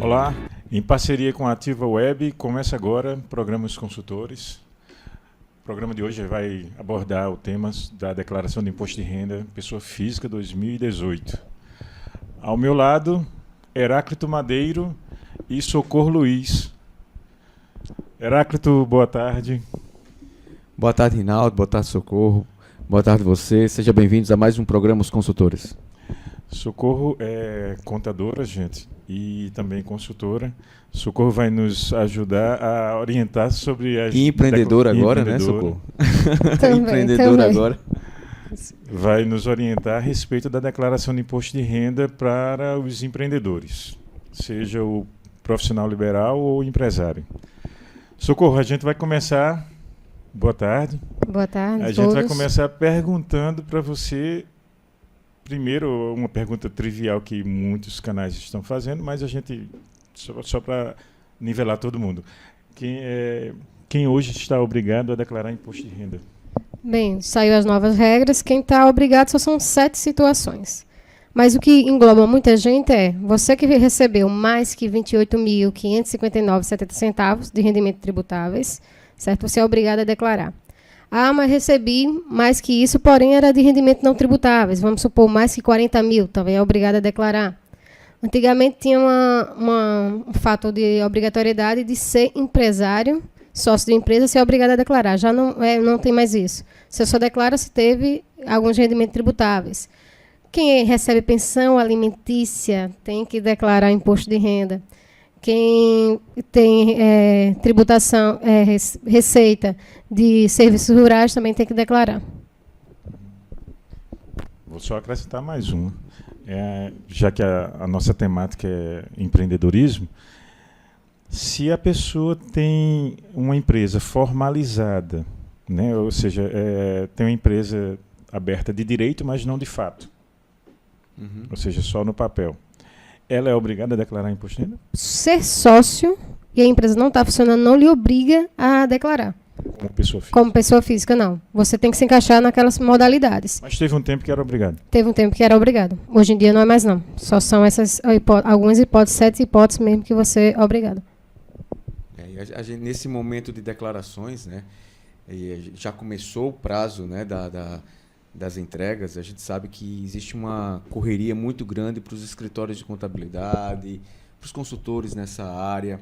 Olá, em parceria com a Ativa Web, começa agora o programa Os Consultores. O programa de hoje vai abordar o tema da Declaração de Imposto de Renda Pessoa Física 2018. Ao meu lado, Heráclito Madeiro e Socorro Luiz. Heráclito, boa tarde. Boa tarde, Rinaldo. Boa tarde, Socorro. Boa tarde, você. Sejam bem-vindos a mais um programa Os Consultores. Socorro é contadora, gente, e também consultora. Socorro vai nos ajudar a orientar sobre as... E empreendedora agora, né, Socorro? Empreendedora agora. Vai nos orientar a respeito da declaração de imposto de renda para os empreendedores, seja o profissional liberal ou o empresário. Socorro, a gente vai começar... Boa tarde. Boa tarde. A gente vai começar perguntando para você... Primeiro, uma pergunta trivial que muitos canais estão fazendo, mas a gente, só para nivelar todo mundo. Quem hoje está obrigado a declarar imposto de renda? Bem, saiu as novas regras. Quem está obrigado só são 7 situações. Mas o que engloba muita gente é você que recebeu mais que R$ 28.559,70 de rendimento tributáveis, certo? Você é obrigado a declarar. Ah, mas recebi mais que isso, porém era de rendimento não tributáveis. Vamos supor, mais que 40 mil, também é obrigado a declarar. Antigamente tinha um fator de obrigatoriedade de ser empresário, sócio de empresa, ser obrigado a declarar. Já não tem mais isso. Você só declara se teve alguns rendimentos tributáveis. Quem recebe pensão alimentícia tem que declarar imposto de renda. Quem tem tributação, receita de serviços rurais também tem que declarar. Vou só acrescentar mais uma. Já que a nossa temática é empreendedorismo, se a pessoa tem uma empresa formalizada, né, ou seja, tem uma empresa aberta de direito, mas não de fato, ou seja, só no papel, ela é obrigada a declarar imposto de renda? Ser sócio e a empresa não está funcionando não lhe obriga a declarar. Como pessoa física? Como pessoa física, não. Você tem que se encaixar naquelas modalidades. Mas teve um tempo que era obrigado? Teve um tempo que era obrigado. Hoje em dia não é mais, não. Só são essas algumas hipóteses, 7 hipóteses mesmo que você é obrigado. Nesse momento de declarações, né, já começou o prazo, né, das entregas. A gente sabe que existe uma correria muito grande para os escritórios de contabilidade, para os consultores nessa área.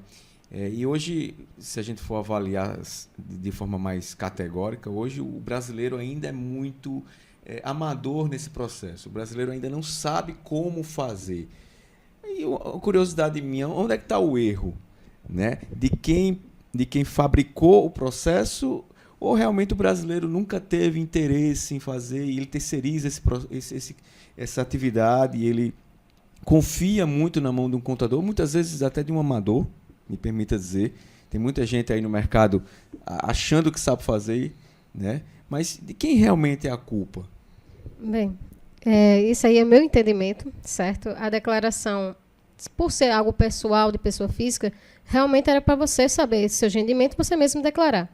E hoje, se a gente for avaliar de forma mais categórica, hoje o brasileiro ainda é muito amador nesse processo. O brasileiro ainda não sabe como fazer. E a curiosidade minha, onde é que está o erro? Né? De quem fabricou o processo, ou realmente o brasileiro nunca teve interesse em fazer e ele terceiriza essa atividade e ele confia muito na mão de um contador, muitas vezes até de um amador, me permita dizer. Tem muita gente aí no mercado achando que sabe fazer, né? Mas de quem realmente é a culpa? Bem, isso aí é meu entendimento, certo? A declaração, por ser algo pessoal de pessoa física, realmente era para você saber seus rendimentos, você mesmo declarar.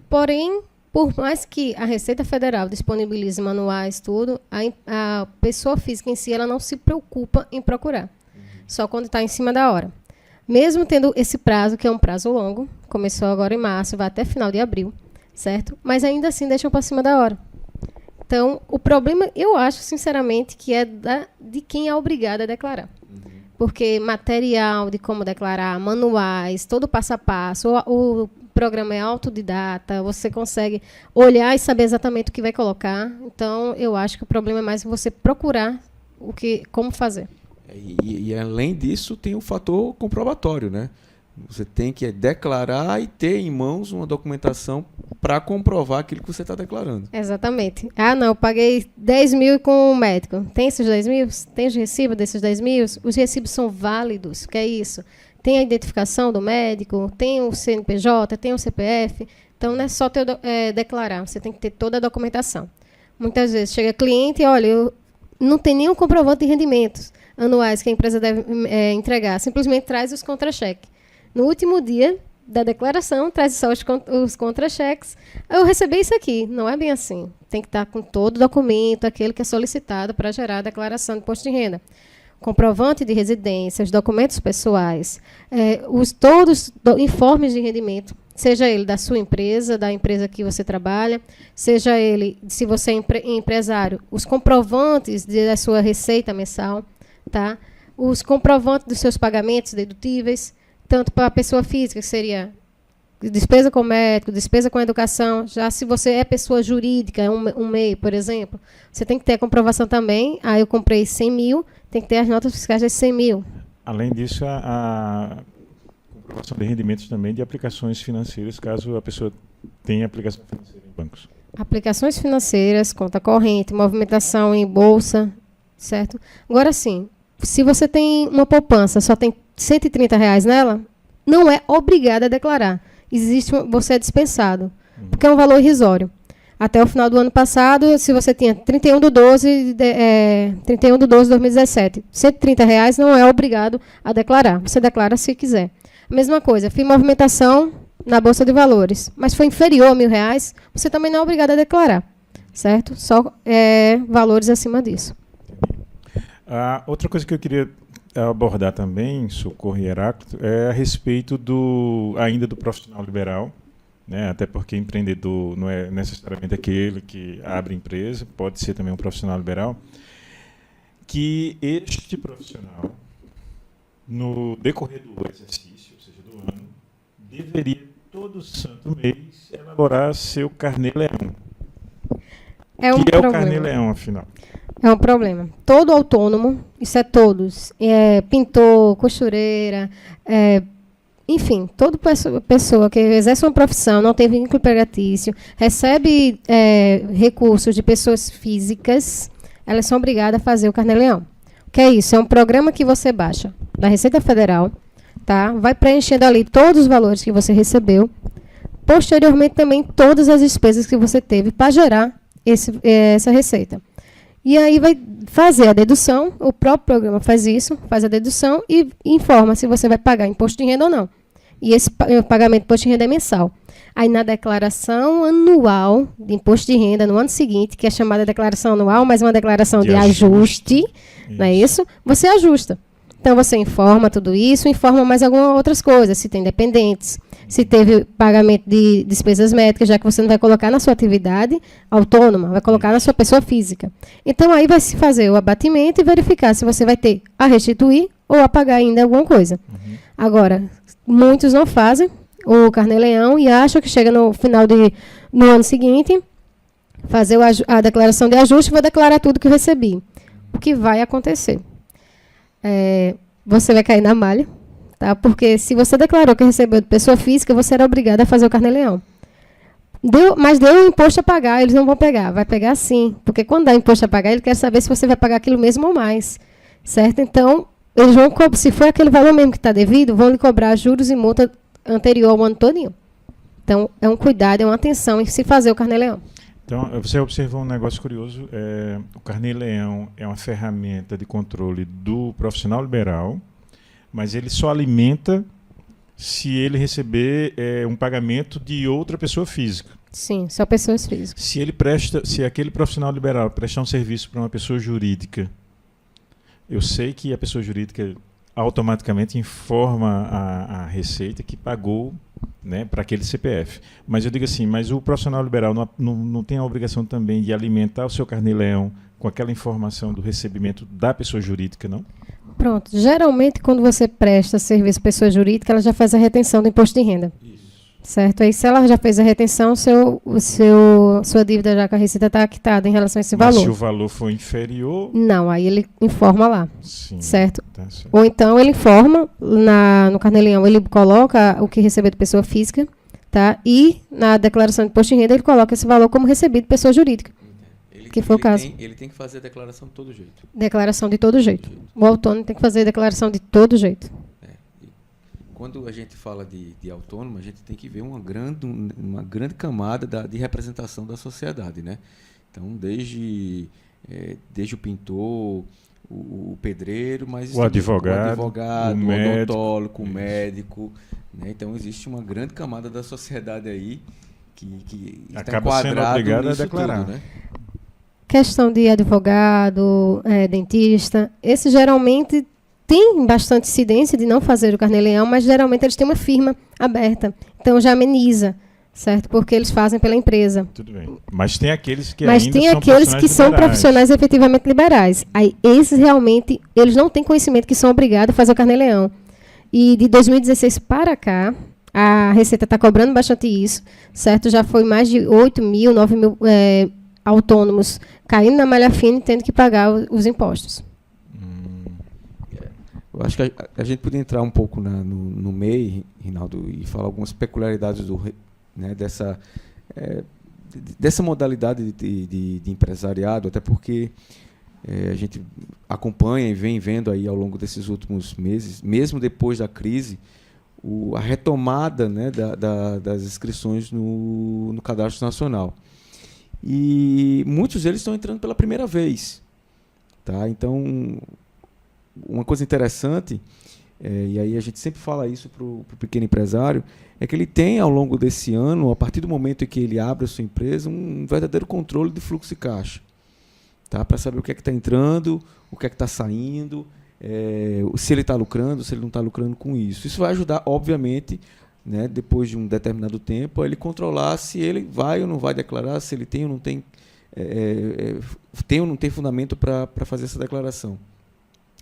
Porém, por mais que a Receita Federal disponibilize manuais, tudo, a pessoa física em si ela não se preocupa em procurar. Só quando está em cima da hora. Mesmo tendo esse prazo, que é um prazo longo, começou agora em março, vai até final de abril, certo? Mas ainda assim deixam para cima da hora. Então, o problema, eu acho, sinceramente, que é de quem é obrigado a declarar. Porque material de como declarar, manuais, todo o passo a passo, o programa é autodidata, você consegue olhar e saber exatamente o que vai colocar. Então, eu acho que o problema é mais você procurar como fazer. E além disso, tem o fator comprobatório, né? Você tem que declarar e ter em mãos uma documentação para comprovar aquilo que você está declarando. Exatamente. Ah, não, eu paguei 10 mil com o médico. Tem esses 10 mil? Tem os recibos desses 10 mil? Os recibos são válidos, que é isso? Tem a identificação do médico, tem o CNPJ, tem o CPF. Então, não é só declarar, você tem que ter toda a documentação. Muitas vezes chega cliente e, olha, não tem nenhum comprovante de rendimentos anuais que a empresa deve entregar. Simplesmente traz os contra-cheques. No último dia da declaração, traz só os contra-cheques. Eu recebi isso aqui. Não é bem assim. Tem que estar com todo o documento, aquele que é solicitado para gerar a declaração de imposto de renda. comprovante de residência, os documentos pessoais, todos informes de rendimento, seja ele da sua empresa, da empresa que você trabalha, seja ele, se você é empresário, os comprovantes da sua receita mensal, tá? Os comprovantes dos seus pagamentos dedutíveis, tanto para a pessoa física, que seria despesa com médico, despesa com educação. Já se você é pessoa jurídica, um MEI, por exemplo, você tem que ter a comprovação também. Eu comprei 100 mil, tem que ter as notas fiscais de 100 mil. Além disso, a comprovação de rendimentos também de aplicações financeiras, caso a pessoa tenha aplicação financeira em bancos. Aplicações financeiras, conta corrente, movimentação em bolsa, certo? Agora sim, se você tem uma poupança, só tem R$ 130 nela, não é obrigada a declarar. Você é dispensado, porque é um valor irrisório. Até o final do ano passado, se você tinha 31 de 12 de 2017, R$ 130 não é obrigado a declarar. Você declara se quiser. A mesma coisa, fiz movimentação na Bolsa de Valores, mas foi inferior a R$ 1.000, você também não é obrigado a declarar, certo? Só valores acima disso. Outra coisa que eu queria abordar também, Socorro e Heráclito, é a respeito ainda do profissional liberal, né? Até porque empreendedor não é necessariamente aquele que abre empresa, pode ser também um profissional liberal, que este profissional, no decorrer do exercício, ou seja, do ano, deveria todo santo mês elaborar seu carnê-leão. O que é o carnê-leão, afinal? É um problema. Todo autônomo, isso é todos, pintor, costureira, enfim, toda pessoa que exerce uma profissão, não tem vínculo empregatício, recebe recursos de pessoas físicas, elas são obrigadas a fazer o carnê-leão. O que é isso? É um programa que você baixa da Receita Federal, tá? Vai preenchendo ali todos os valores que você recebeu, posteriormente também todas as despesas que você teve para gerar essa receita. E aí vai fazer a dedução, o próprio programa faz isso, faz a dedução e informa se você vai pagar imposto de renda ou não. E esse pagamento de imposto de renda é mensal. Aí na declaração anual de imposto de renda, no ano seguinte, que é chamada declaração anual, mas uma declaração de ajuste, não é isso? Você ajusta. Então você informa tudo isso, informa mais algumas outras coisas, se tem dependentes, se teve pagamento de despesas médicas, já que você não vai colocar na sua atividade autônoma, vai colocar na sua pessoa física. Então aí vai se fazer o abatimento e verificar se você vai ter a restituir ou a pagar ainda alguma coisa. Agora, muitos não fazem o carnê-leão e acham que chega no final no ano seguinte, fazer a declaração de ajuste e vou declarar tudo que eu recebi. O que vai acontecer? Você vai cair na malha, tá? Porque se você declarou que recebeu de pessoa física, você era obrigado a fazer o carnê-leão. Mas deu o imposto a pagar, eles não vão pegar. Vai pegar sim, porque quando dá imposto a pagar, ele quer saber se você vai pagar aquilo mesmo ou mais, certo? Então, eles vão, se for aquele valor mesmo que está devido, vão lhe cobrar juros e multa anterior ao ano todinho. Então, é um cuidado, é uma atenção em se fazer o carnê-leão. Então, você observou um negócio curioso. O carnê-leão é uma ferramenta de controle do profissional liberal, mas ele só alimenta se ele receber um pagamento de outra pessoa física. Sim, só pessoas físicas. Se aquele profissional liberal prestar um serviço para uma pessoa jurídica, eu sei que a pessoa jurídica automaticamente informa a Receita que pagou, né, para aquele CPF. Mas eu digo assim, mas o profissional liberal não tem a obrigação também de alimentar o seu carnê-leão com aquela informação do recebimento da pessoa jurídica, não? Pronto. Geralmente, quando você presta serviço à pessoa jurídica, ela já faz a retenção do imposto de renda. Isso. Certo? Aí, se ela já fez a retenção, sua dívida já com a Receita está quitada em relação a esse valor. Mas se o valor for inferior... Não, aí ele informa lá. Sim, certo? Tá certo. Ou então ele informa, no carnê-leão, ele coloca o que recebeu de pessoa física, tá? E na declaração de imposto de renda, ele coloca esse valor como recebido de pessoa jurídica. Que foi o caso. Ele tem que fazer a declaração de todo jeito. Declaração de todo jeito. O autônomo tem que fazer a declaração de todo jeito. Quando a gente fala de autônomo, a gente tem que ver uma grande camada de representação da sociedade, né? Então, desde o pintor, o pedreiro, mas o advogado, o odontólogo, o médico, né? Então, existe uma grande camada da sociedade aí que está acaba sendo obrigada a declarar. Tudo, né? Questão de advogado, dentista, esse geralmente tem bastante incidência de não fazer o carnê-leão, mas geralmente eles têm uma firma aberta. Então já ameniza, certo? Porque eles fazem pela empresa. Tudo bem. Mas tem aqueles que Mas ainda tem são aqueles que são liberais. profissionais efetivamente liberais. Aí esses realmente, eles não têm conhecimento que são obrigados a fazer o carnê-leão. E de 2016 para cá, a Receita está cobrando bastante isso, certo? Já foi mais de 8 mil, 9 mil autônomos caindo na malha fina e tendo que pagar os impostos. Eu acho que a gente podia entrar um pouco no MEI, Rinaldo, e falar algumas peculiaridades dessa modalidade de empresariado, até porque a gente acompanha e vem vendo aí ao longo desses últimos meses, mesmo depois da crise, a retomada, né, das inscrições no Cadastro Nacional. E muitos deles estão entrando pela primeira vez. Tá? Então, uma coisa interessante, e aí a gente sempre fala isso para o pequeno empresário, é que ele tem, ao longo desse ano, a partir do momento em que ele abre a sua empresa, um verdadeiro controle de fluxo de caixa. Tá? Para saber o que é que está entrando, o que é que está saindo, se ele está lucrando, se ele não está lucrando com isso. Isso vai ajudar, obviamente, né, depois de um determinado tempo, a ele controlar se ele vai ou não vai declarar, se ele tem ou não tem, tem ou não tem fundamento para fazer essa declaração.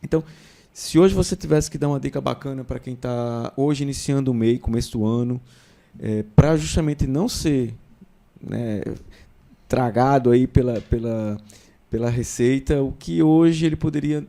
Então, se hoje você tivesse que dar uma dica bacana para quem está hoje iniciando o MEI, começo do ano, para justamente não ser, né, tragado aí pela Receita, o que hoje ele poderia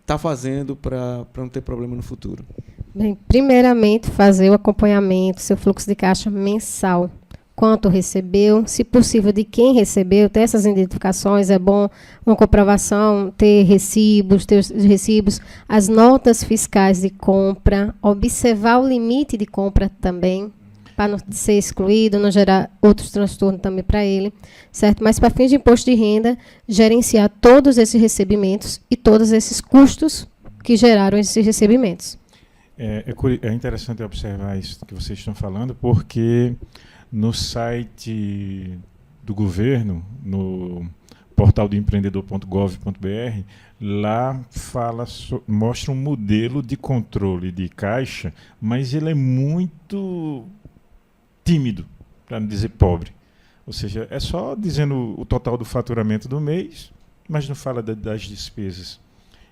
estar fazendo para não ter problema no futuro? Bem, primeiramente, fazer o acompanhamento, seu fluxo de caixa mensal. Quanto recebeu, se possível, de quem recebeu, ter essas identificações, é bom uma comprovação, ter os recibos, as notas fiscais de compra, observar o limite de compra também, para não ser excluído, não gerar outros transtornos também para ele, certo? Mas para fins de imposto de renda, gerenciar todos esses recebimentos e todos esses custos que geraram esses recebimentos. É interessante observar isso que vocês estão falando, porque no site do governo, no portal do empreendedor.gov.br, lá mostra um modelo de controle de caixa, mas ele é muito tímido, para não dizer pobre. Ou seja, é só dizendo o total do faturamento do mês, mas não fala das despesas.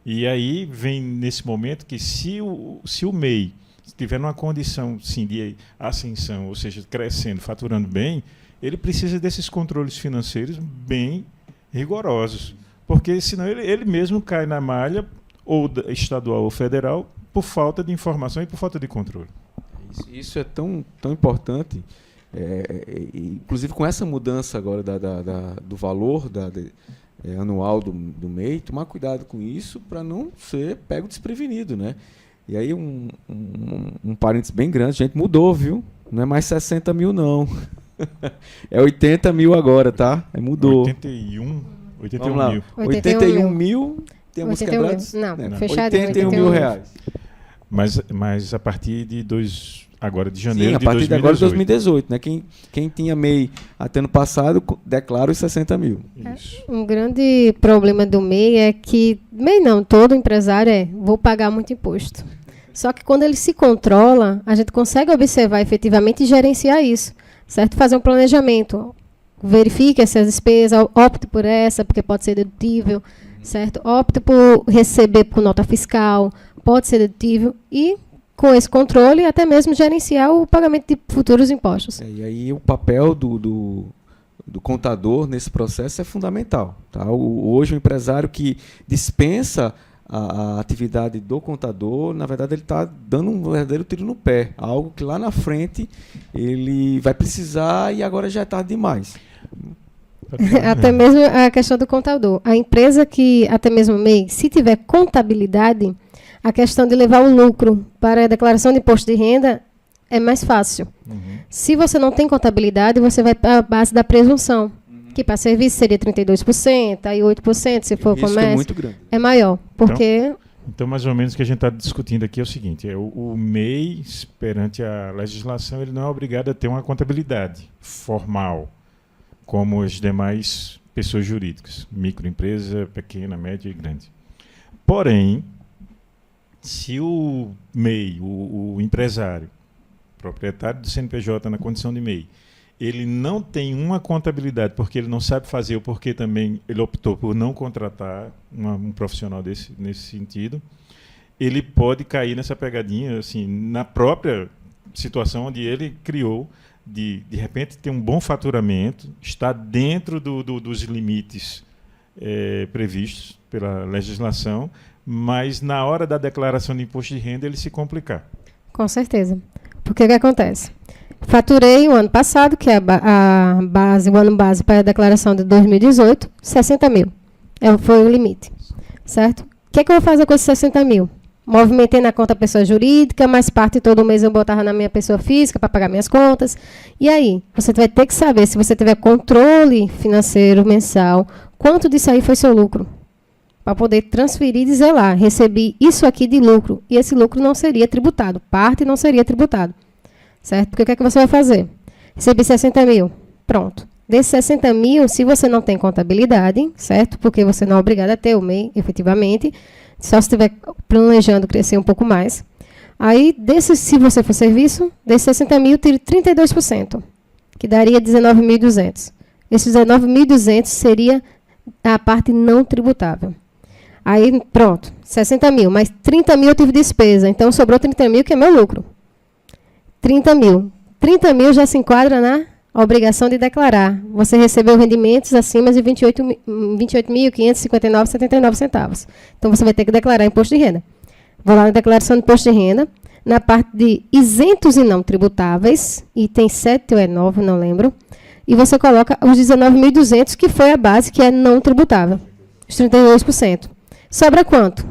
E aí vem nesse momento que se o MEI estiver numa condição sim, de ascensão, ou seja, crescendo, faturando bem, ele precisa desses controles financeiros bem rigorosos, porque senão ele mesmo cai na malha, ou estadual ou federal, por falta de informação e por falta de controle. Isso é tão importante, inclusive com essa mudança agora do valor anual do MEI, tomar cuidado com isso para não ser pego desprevenido, né? E aí um parênteses bem grande, a gente mudou, viu? Não é mais 60 mil, não. É 80 mil agora, tá? Mudou. 81 Vamos lá. mil. 81 mil, temos quebrados? Não, fechadinho. 81 mil reais. Mas a partir de agora de janeiro Sim, de 2018. a partir de agora de 2018, né? Quem tinha MEI até ano passado, declara os 60 mil. Isso. Um grande problema do MEI é que, MEI não, todo empresário vou pagar muito imposto. Só que quando ele se controla, a gente consegue observar efetivamente e gerenciar isso, certo? Fazer um planejamento, verifique essas despesas, opte por essa, porque pode ser dedutível, certo? Opte por receber por nota fiscal, pode ser dedutível e com esse controle, até mesmo gerenciar o pagamento de futuros impostos. E aí o papel do contador nesse processo é fundamental. Tá? Hoje o empresário que dispensa a atividade do contador, na verdade ele está dando um verdadeiro tiro no pé. Algo que lá na frente ele vai precisar e agora já é tarde demais. Até mesmo a questão do contador. A empresa que, até mesmo MEI, se tiver contabilidade, a questão de levar o lucro para a declaração de imposto de renda é mais fácil. Uhum. Se você não tem contabilidade, você vai para a base da presunção, que para serviço seria 32%, aí 8%, se for comércio, é muito grande. É maior, porque... Então, mais ou menos o que a gente está discutindo aqui é o seguinte, o MEI, perante a legislação, ele não é obrigado a ter uma contabilidade formal, como os demais pessoas jurídicas, microempresa, pequena, média e grande. Porém, se o MEI, o empresário, proprietário do CNPJ na condição de MEI, ele não tem uma contabilidade porque ele não sabe fazer ou porque também ele optou por não contratar um profissional nesse sentido, ele pode cair nessa pegadinha, assim, na própria situação onde ele criou, de repente ter um bom faturamento, está dentro dos limites previstos pela legislação, mas na hora da declaração de imposto de renda ele se complicar. Com certeza. Porque o que acontece? Faturei o ano passado, que é o ano base para a declaração de 2018, 60 mil. Foi o limite. Certo? O que é que eu vou fazer com esses 60 mil? Movimentei na conta pessoa jurídica, mais parte todo mês eu botava na minha pessoa física para pagar minhas contas. E aí, você vai ter que saber, se você tiver controle financeiro mensal, quanto disso aí foi seu lucro. Para poder transferir e dizer lá, recebi isso aqui de lucro, e esse lucro não seria tributado, parte não seria tributado. Certo? Porque o que é que você vai fazer? Recebi 60 mil, pronto. Desses 60 mil, se você não tem contabilidade, certo? Porque você não é obrigado a ter o MEI, efetivamente, só se estiver planejando crescer um pouco mais. Aí, se você for serviço, desses 60 mil, tire 32%, que daria 19.200. Esses 19.200 seria a parte não tributável. Aí, pronto, 60 mil, mas 30 mil eu tive despesa, então sobrou 30 mil, que é meu lucro. 30 mil. 30 mil já se enquadra na obrigação de declarar. Você recebeu rendimentos acima de 28.559,79 centavos. Então, você vai ter que declarar imposto de renda. Vou lá na declaração de imposto de renda, na parte de isentos e não tributáveis, item 7 ou 9, não lembro, e você coloca os 19.200, que foi a base, que é não tributável. Os 32%. Sobra quanto?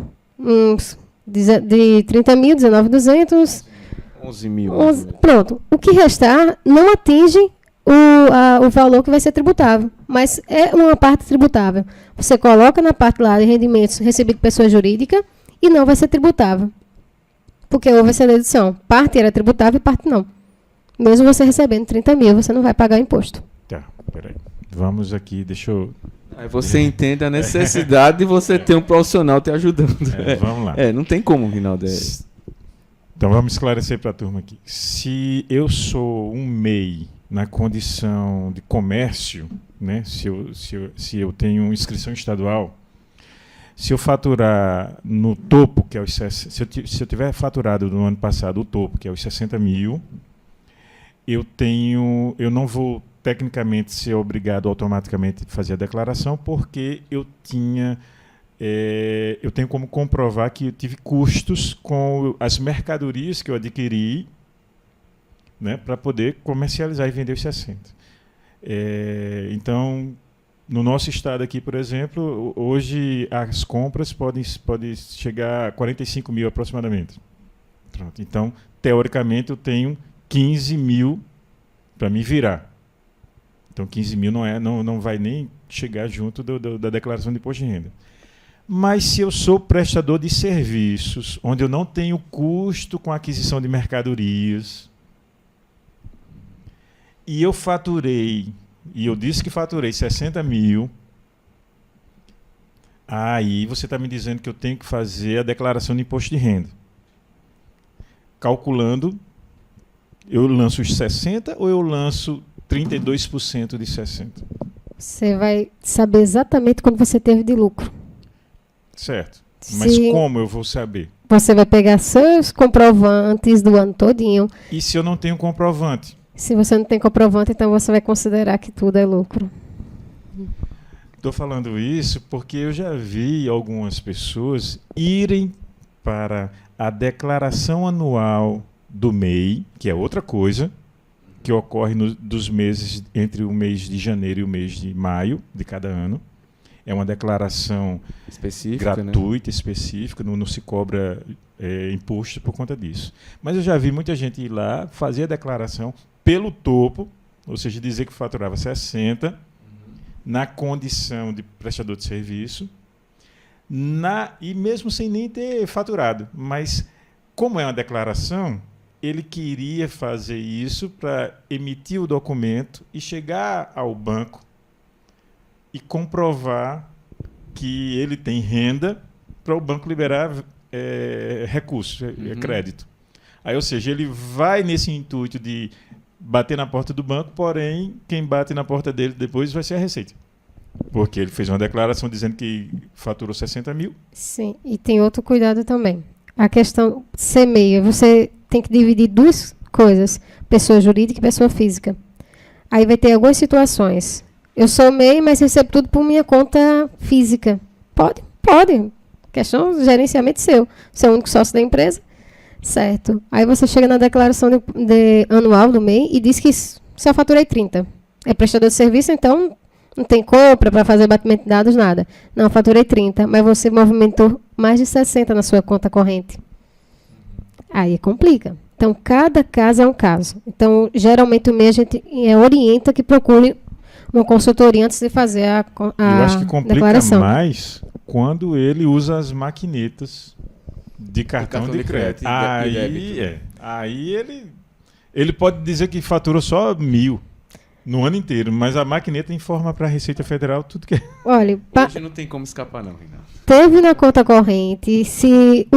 De 30 mil, 19.200... 11 mil. Pronto. O que restar não atinge o valor que vai ser tributável, mas é uma parte tributável. Você coloca na parte lá de rendimentos recebidos por pessoa jurídica e não vai ser tributável. Porque houve essa dedução. Parte era tributável e parte não. Mesmo você recebendo 30 mil, você não vai pagar imposto. Tá, peraí. Vamos aqui, deixa eu... Aí você entende a necessidade de você ter um profissional te ajudando. Vamos lá. Não tem como, Rinaldo. Então, vamos esclarecer para a turma aqui. Se eu sou um MEI na condição de comércio, né, se eu tenho inscrição estadual, se eu faturar no topo, que é os se eu tiver faturado no ano passado o topo, que é os 60 mil, eu não vou tecnicamente ser obrigado automaticamente a fazer a declaração, porque eu tenho como comprovar que eu tive custos com as mercadorias que eu adquiri, né, para poder comercializar e vender os 60. Então, no nosso estado aqui, por exemplo, hoje as compras podem chegar a 45 mil aproximadamente. Pronto. Então, teoricamente, eu tenho 15 mil para me virar. Então, 15 mil não vai nem chegar junto da declaração de imposto de renda. Mas se eu sou prestador de serviços, onde eu não tenho custo com a aquisição de mercadorias, e eu faturei, e eu disse que faturei 60 mil, aí você está me dizendo que eu tenho que fazer a declaração de imposto de renda. Calculando, eu lanço os 60 ou eu lanço 32% de 60? Você vai saber exatamente quanto você teve de lucro. Certo. Mas como eu vou saber? Você vai pegar seus comprovantes do ano todinho. E se eu não tenho comprovante? Se você não tem comprovante, então você vai considerar que tudo é lucro. Estou falando isso porque eu já vi algumas pessoas irem para a declaração anual do MEI, que é outra coisa, que ocorre dos meses entre o mês de janeiro e o mês de maio de cada ano. É uma declaração específica, gratuita, né? Específica, não se cobra imposto por conta disso. Mas eu já vi muita gente ir lá, fazer a declaração pelo topo, ou seja, dizer que faturava 60, na condição de prestador de serviço, e mesmo sem nem ter faturado. Mas, como é uma declaração, ele queria fazer isso para emitir o documento e chegar ao banco e comprovar que ele tem renda para o banco liberar recursos, crédito. Aí, ou seja, ele vai nesse intuito de bater na porta do banco, porém, quem bate na porta dele depois vai ser a Receita. Porque ele fez uma declaração dizendo que faturou 60 mil. Sim, e tem outro cuidado também. A questão ser MEI, você tem que dividir duas coisas, pessoa jurídica e pessoa física. Aí vai ter algumas situações. Eu sou MEI, mas recebo tudo por minha conta física. Pode. Questão do gerenciamento seu. Você é o único sócio da empresa, certo. Aí você chega na declaração anual do MEI e diz que só faturei 30. É prestador de serviço, então não tem compra para fazer batimento de dados, nada. Não, faturei 30, mas você movimentou mais de 60 na sua conta corrente. Aí complica. Então, cada caso é um caso. Então, geralmente, o MEI a gente orienta que procure uma consultoria antes de fazer a Eu acho que complica declaração. mais quando ele usa as maquinetas de cartão de crédito. Aí ele pode dizer que faturou só 1.000 no ano inteiro, mas a maquineta informa para a Receita Federal tudo que é. Olha, Hoje não tem como escapar não, Renato. teve na conta corrente, se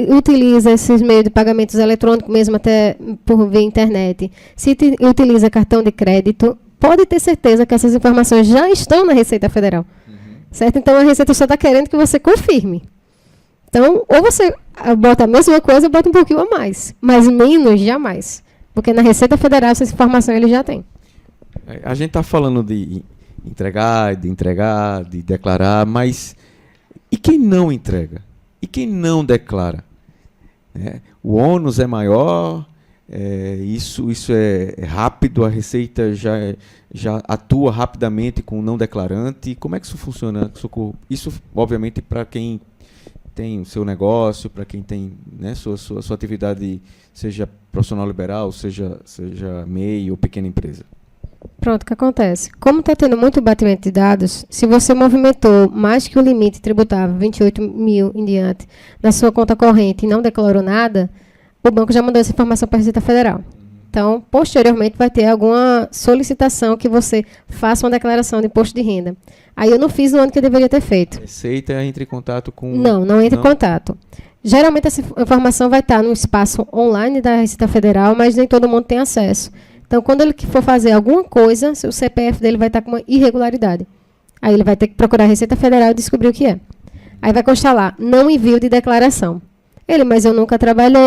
utiliza esses meios de pagamentos eletrônicos, mesmo até por via internet, se utiliza cartão de crédito, pode ter certeza que essas informações já estão na Receita Federal. Certo? Então, a Receita só está querendo que você confirme. Então, ou você bota a mesma coisa ou bota um pouquinho a mais. Mas menos, jamais. Porque na Receita Federal, essa informação ele já tem. A gente está falando de entregar, de declarar, mas e quem não entrega? E quem não declara? O ônus é maior, isso é rápido, a Receita já atua rapidamente com o não declarante. Como é que isso funciona, Socorro? Isso, obviamente, para quem tem o seu negócio, para quem tem, né, sua atividade, seja profissional liberal, seja MEI ou pequena empresa. Pronto, o que acontece? Como está tendo muito batimento de dados, se você movimentou mais que o limite tributável, 28 mil em diante, na sua conta corrente e não declarou nada, o banco já mandou essa informação para a Receita Federal. Então, posteriormente, vai ter alguma solicitação que você faça uma declaração de imposto de renda. Aí eu não fiz no ano que eu deveria ter feito. A Receita entra em contato com... Não entra em contato. Geralmente, essa informação vai estar no espaço online da Receita Federal, mas nem todo mundo tem acesso. Então, quando ele for fazer alguma coisa, o CPF dele vai estar com uma irregularidade. Aí ele vai ter que procurar a Receita Federal e descobrir o que é. Aí vai constar lá, não envio de declaração. Mas eu nunca trabalhei,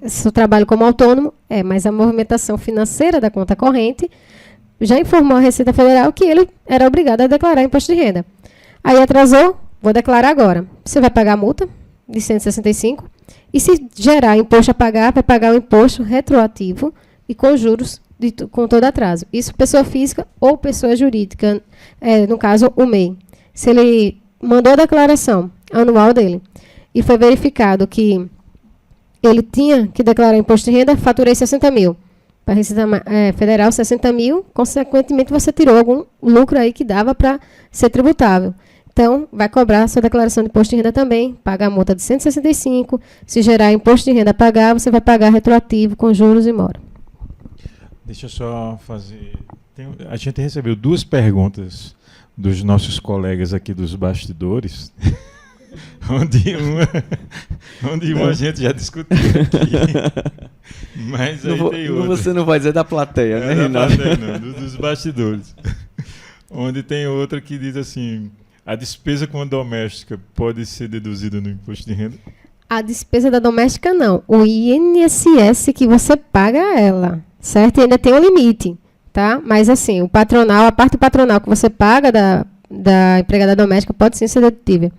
só trabalho como autônomo. Mas a movimentação financeira da conta corrente já informou a Receita Federal que ele era obrigado a declarar imposto de renda. Aí atrasou, vou declarar agora. Você vai pagar a multa de 165. E se gerar imposto a pagar, vai pagar o imposto retroativo e com juros com todo atraso. Isso pessoa física ou pessoa jurídica, no caso o MEI. Se ele mandou a declaração anual dele e foi verificado que ele tinha que declarar imposto de renda, faturei 60 mil. Para a Receita Federal, 60 mil, consequentemente você tirou algum lucro aí que dava para ser tributável. Então, vai cobrar a sua declaração de imposto de renda também, paga a multa de 165, se gerar imposto de renda a pagar, você vai pagar retroativo com juros e mora. Deixa eu só fazer... A gente recebeu 2 perguntas dos nossos colegas aqui dos bastidores, onde uma a gente já discutiu aqui. Mas aí tem outra. Você não vai dizer da plateia, né, Renato? Da plateia, não, dos bastidores. Onde tem outra que diz assim, a despesa com a doméstica pode ser deduzida no imposto de renda? A despesa da doméstica não. O INSS que você paga a ela, certo? E ainda tem um limite, tá? Mas assim, a parte patronal que você paga da empregada doméstica pode sim ser dedutível.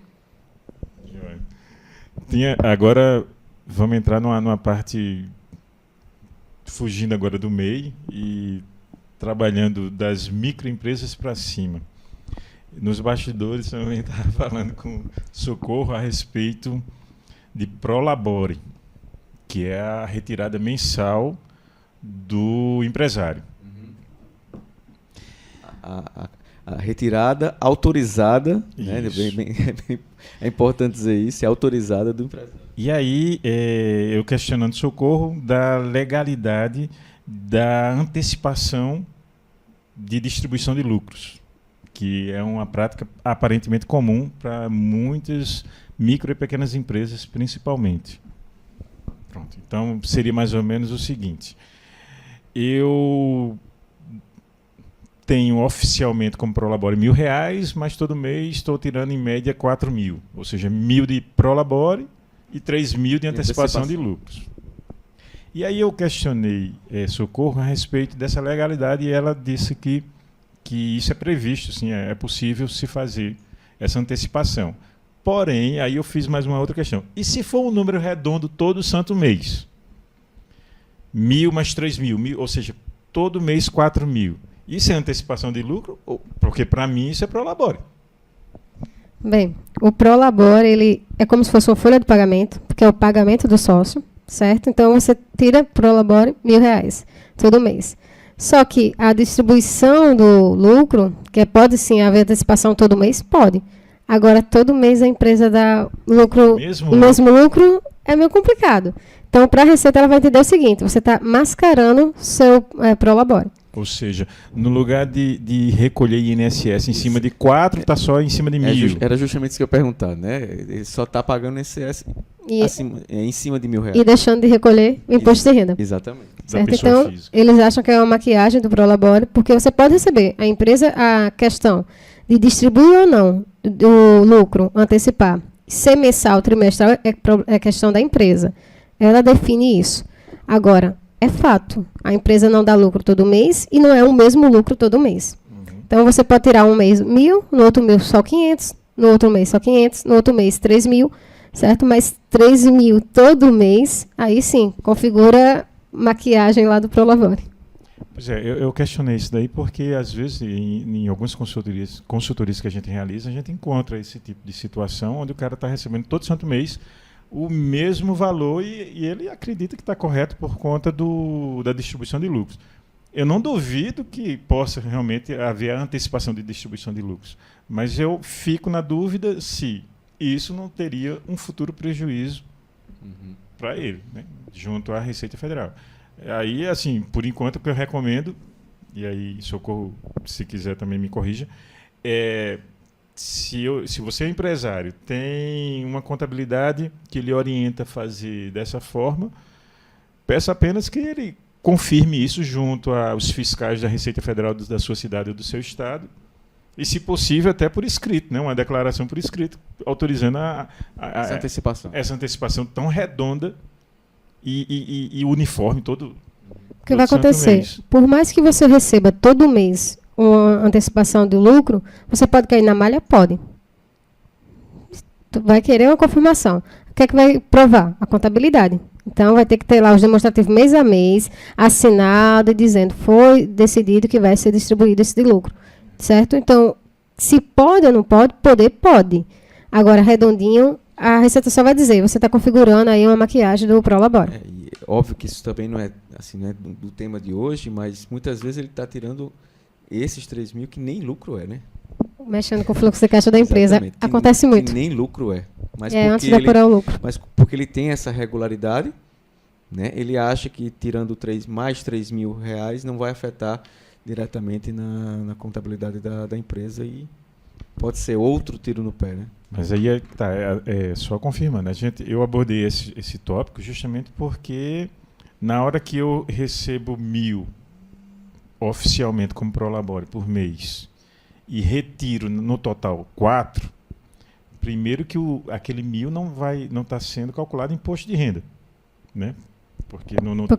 Agora, vamos entrar numa parte, fugindo agora do MEI e trabalhando das microempresas para cima. Nos bastidores, também estava falando com Socorro a respeito de Prolabore, que é a retirada mensal do empresário. A retirada autorizada, né? É importante dizer isso, é autorizada do empresário. E aí, eu questionando Socorro da legalidade da antecipação de distribuição de lucros, que é uma prática aparentemente comum para muitas micro e pequenas empresas, principalmente. Pronto. Então, seria mais ou menos o seguinte. Eu tenho oficialmente como Prolabore R$1.000, mas todo mês estou tirando em média 4.000. Ou seja, 1.000 de Prolabore e 3.000 de antecipação de lucros. E aí eu questionei Socorro a respeito dessa legalidade e ela disse que isso é previsto, sim, é possível se fazer essa antecipação. Porém, aí eu fiz mais uma outra questão. E se for um número redondo todo santo mês? 1.000 mais 3.000, ou seja, todo mês 4.000. Isso é antecipação de lucro? Porque para mim isso é Prolabore. Bem, o Prolabore, ele é como se fosse uma folha de pagamento, porque é o pagamento do sócio, certo? Então, você tira Prolabore R$1.000 todo mês. Só que a distribuição do lucro, que pode sim haver antecipação todo mês, pode. Agora, todo mês a empresa dá lucro, o mesmo lucro é meio complicado. Então, para a Receita, ela vai entender o seguinte, você está mascarando seu Prolabore. Ou seja, no lugar de recolher INSS em cima de 4, está só em cima de 1.000. Era justamente isso que eu ia perguntar, né? Ele só está pagando INSS em cima de R$1.000. E deixando de recolher o imposto de renda. Exatamente. Certo? Então, eles acham que é uma maquiagem do Prolabore, porque você pode receber. A empresa, a questão de distribuir ou não do lucro, antecipar, ser mensal, trimestral, é questão da empresa. Ela define isso. Agora, é fato. A empresa não dá lucro todo mês e não é o mesmo lucro todo mês. Então, você pode tirar um mês 1.000, no outro mês só 500, no outro mês só 500, no outro mês 3.000, certo? Mas 3.000 todo mês, aí sim, configura maquiagem lá do Prolabore. Pois é, eu questionei isso daí porque, às vezes, em algumas consultorias que a gente realiza, a gente encontra esse tipo de situação onde o cara está recebendo todo santo mês o mesmo valor e ele acredita que está correto por conta da distribuição de lucros. Eu não duvido que possa realmente haver a antecipação de distribuição de lucros, mas eu fico na dúvida se isso não teria um futuro prejuízo para ele, né, junto à Receita Federal. Aí, assim, por enquanto, o que eu recomendo, e aí, Socorro, se quiser também me corrija, se você é empresário, tem uma contabilidade que lhe orienta a fazer dessa forma, peça apenas que ele confirme isso junto aos fiscais da Receita Federal da sua cidade ou do seu estado, e, se possível, até por escrito, né, uma declaração por escrito, autorizando essa antecipação tão redonda e uniforme todo. O que vai acontecer? Por mais que você receba todo mês uma antecipação do lucro, você pode cair na malha? Pode. Tu vai querer uma confirmação. O que é que vai provar? A contabilidade. Então, vai ter que ter lá os demonstrativos mês a mês, assinado e dizendo foi decidido que vai ser distribuído esse de lucro. Certo? Então, se pode ou não pode, pode. Agora, redondinho, a Receita só vai dizer, você está configurando aí uma maquiagem do Prolabore. Óbvio que isso também não é, assim, né, do tema de hoje, mas muitas vezes ele está tirando esses 3.000 que nem lucro é, né? Mexendo com o fluxo de caixa da empresa. Exatamente, acontece muito. Que nem lucro é. Mas antes de apurar o lucro. Mas porque ele tem essa regularidade, né, ele acha que tirando mais R$3.000 não vai afetar diretamente na contabilidade da empresa e pode ser outro tiro no pé, né? Mas aí só confirmando, eu abordei esse tópico justamente porque na hora que eu recebo 1.000 oficialmente como Prolabore por mês e retiro no total 4, primeiro que aquele 1.000 não está sendo calculado imposto de renda, né? Porque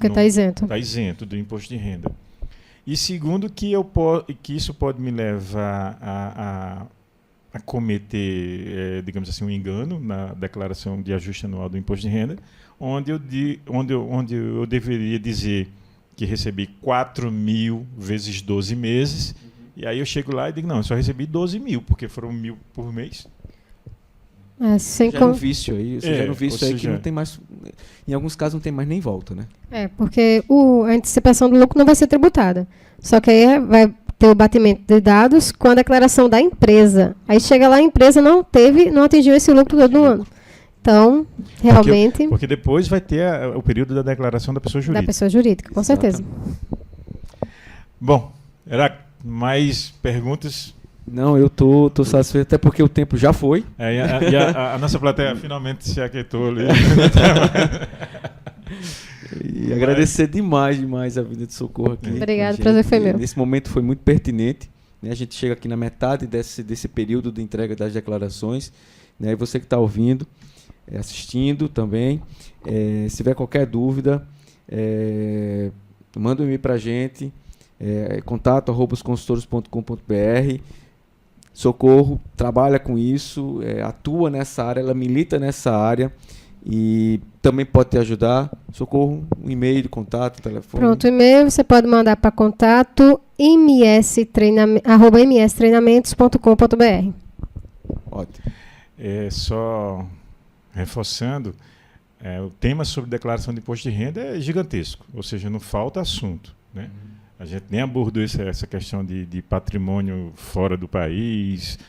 está isento. Está isento do imposto de renda. E segundo que isso pode me levar a cometer, digamos assim, um engano na declaração de ajuste anual do imposto de renda, onde eu deveria dizer que recebi 4.000 vezes 12 meses, e aí eu chego lá e digo, não, eu só recebi 12.000, porque foram 1.000 por mês. Já no vício aí, que não tem mais, em alguns casos não tem mais nem volta, né? Porque a antecipação do lucro não vai ser tributada, só que aí vai ter o batimento de dados com a declaração da empresa. Aí chega lá, a empresa não atingiu esse lucro todo no ano. Então, realmente... Porque depois vai ter o período da declaração da pessoa jurídica. Da pessoa jurídica, com certeza. Bom, era mais perguntas? Não, eu tô satisfeito, até porque o tempo já foi. A nossa plateia finalmente se aquietou ali. E agradecer demais a vida de Socorro aqui. Obrigado, o prazer foi meu. Nesse momento foi muito pertinente. Né? A gente chega aqui na metade desse período de entrega das declarações. Né? E você que está ouvindo, assistindo também, se tiver qualquer dúvida, manda um e-mail para a gente, contato@osconsultores.com.br. Socorro trabalha com isso, atua nessa área, ela milita nessa área e também pode te ajudar. Socorro, um e-mail de contato, telefone. Pronto, o e-mail você pode mandar para contato mstreinamentos.com.br. Ótimo. Só reforçando, o tema sobre declaração de imposto de renda é gigantesco, ou seja, não falta assunto, né? A gente nem abordou essa questão de patrimônio fora do país,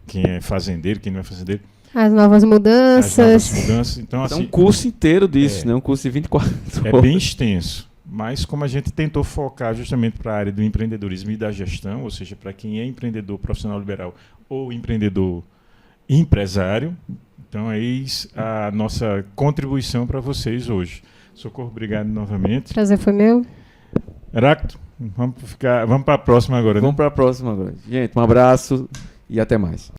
quem é fazendeiro, quem não é fazendeiro. As novas mudanças. Então, assim, um curso inteiro disso, né? Um curso de 24 horas. É bem extenso, mas como a gente tentou focar justamente para a área do empreendedorismo e da gestão, ou seja, para quem é empreendedor profissional liberal ou empreendedor empresário, então eis a nossa contribuição para vocês hoje. Socorro, obrigado novamente. Prazer foi meu. Heráclito, vamos para a próxima agora. Vamos para a próxima agora. Gente, um abraço e até mais.